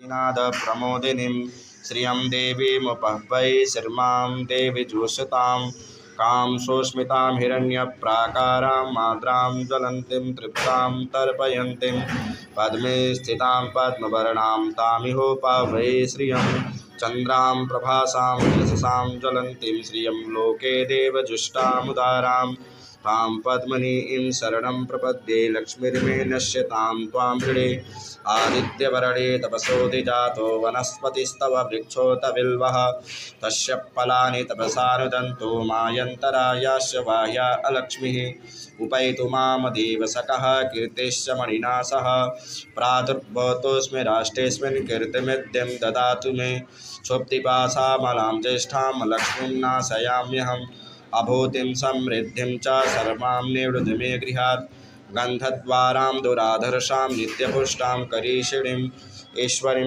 नाद प्रमोदिनीं श्रियं देवीमुपह्वै शर्मां देवी जुषतां कां सुस्मितां हिरण्यप्राकारां माद्रां ज्वलन्तीं तृप्तां तर्पयन्तीं पद्मे स्थितां पद्मवर्णां तामिहोपाह्वै श्रियं चन्द्रां प्रभासां यशसां ज्वलन्तीं श्रियं लोके देवजुष्टामुदारां तां पद्मनीं शरणं प्रपद्ये लक्ष्मीर्मे नश्यतां त्वां हृदे आदित्यवर्णे तपसोऽधिजातो वनस्पतिस्तव वृक्षोऽतबिल्वः तस्य फलानि तपसानुदन्तो मायन्तरायास्य बाह्या अलक्ष्मीः उपैतु मां देवसखः कीर्तिश्च मणिना सह प्रादुर्भवतोऽस्मि राष्ट्रेऽस्मिन् कीर्तिमिद्यं ददातु मे क्षुब्धिपाशामलां ज्येष्ठां लक्ष्मीं नाशयाम्यहम् अभूतिं समृद्धिं च सर्वां निवृत्ति मे गृहात् गन्धद्वारां दुराधर्षां नित्यपुष्टां करीषिणीं ईश्वरीं